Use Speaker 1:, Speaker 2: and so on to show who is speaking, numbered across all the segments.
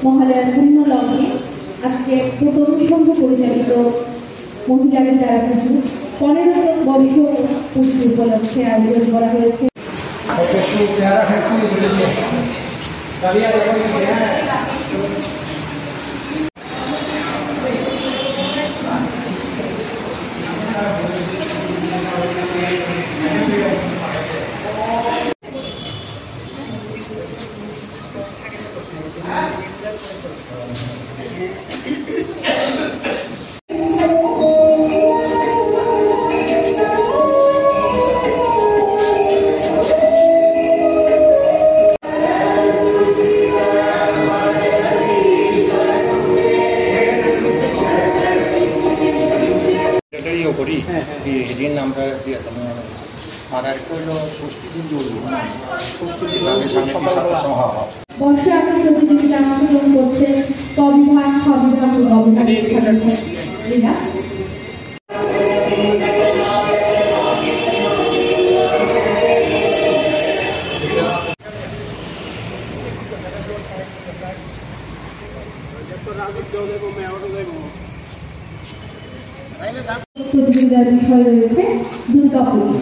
Speaker 1: মহালয়ার পূর্ণ লগ্নে আজকে তরুণ সংঘ পরিচালিত মহিলাদের দ্বারা পুজো 15তম বর্ষ পুজো উপলক্ষে আয়োজন করা হয়েছে।
Speaker 2: সেদিন আমরা আর একটা হলো ষষ্ঠী দিন জরুরি
Speaker 1: বর্ষে আপনার প্রতিযোগিতা অংশগ্রহণ করছে কবিভাগ খবিভাগ ও গবিভাগ। প্রতিযোগিতার বিষয় রয়েছে দুর্গাপুজো।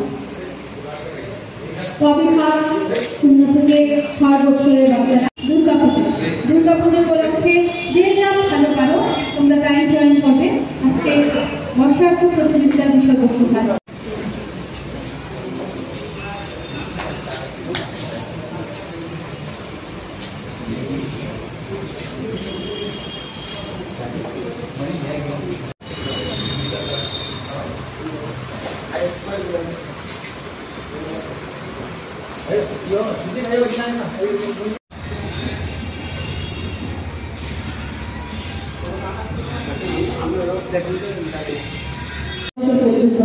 Speaker 1: কবিভাগ 0 থেকে 6 বছরের বাচ্চারা দুর্গাপুজো উপলক্ষে যে যা ভালো পারো তোমরা তাই জয়েন করবে। আজকে বর্ষার্থ প্রতিযোগিতার বিষয়বস্তু থাকবে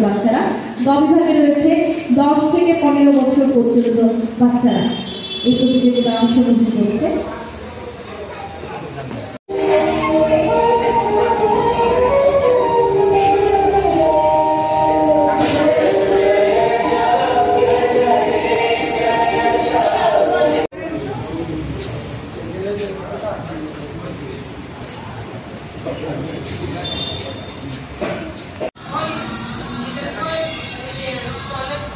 Speaker 1: বাচ্চারা। গবিভাগে রয়েছে 10 থেকে 15 বছর পর্যন্ত বাচ্চারা এই প্রতিযোগিতায় অংশগ্রহণ করেছে।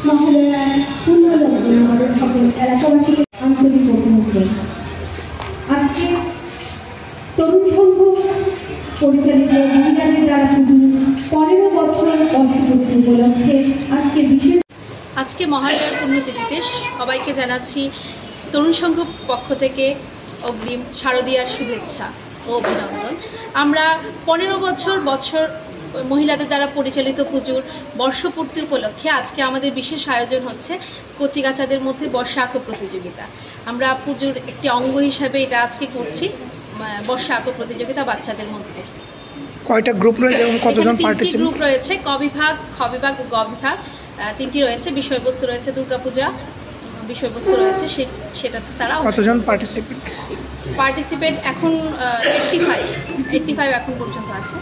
Speaker 1: মহালয়ার পূর্ণ লগ্নে আমাদের সকল এলাকাবাসীকে আন্তরিক অভিনন্দন। আজকে তরুণ সংঘ পরিচালিত মহিলাদের দ্বারা পুজো 15 বছর বর্ষপূর্তি উপলক্ষে
Speaker 3: আজকে মহালয়ার পুণ্যতিথিতে সবাইকে জানাচ্ছি তরুণ সংঘ পক্ষ থেকে অগ্রিম শারদীয়ার শুভেচ্ছা ও অভিনন্দন। আমরা 15 বছর মহিলাদের দ্বারা পরিচালিত পুজোর বর্ষপূর্তি উপলক্ষে আজকে আমাদের বিশেষ আয়োজন হচ্ছে কচিকাচাদের মধ্যে বর্ষা আঁকো প্রতিযোগিতা। আমরা পুজোর একটি অঙ্গ হিসাবে এটা আজকে করছি, বর্ষা আঁকো প্রতিযোগিতা বাচ্চাদের মধ্যে।
Speaker 4: কয়টা গ্রুপ রয়েছে এবং কতজন পার্টিসিপেন্ট?
Speaker 3: গ্রুপ রয়েছে কবিভাগ, খবিভাগ, গবিভাগ, 3টি রয়েছে। বিষয়বস্তু রয়েছে দুর্গাপূজা, বিষয়বস্তু রয়েছে সেটাতে তারা
Speaker 4: কতজন পার্টিসিপেন্ট
Speaker 3: এখন 85 এখন পর্যন্ত আছে।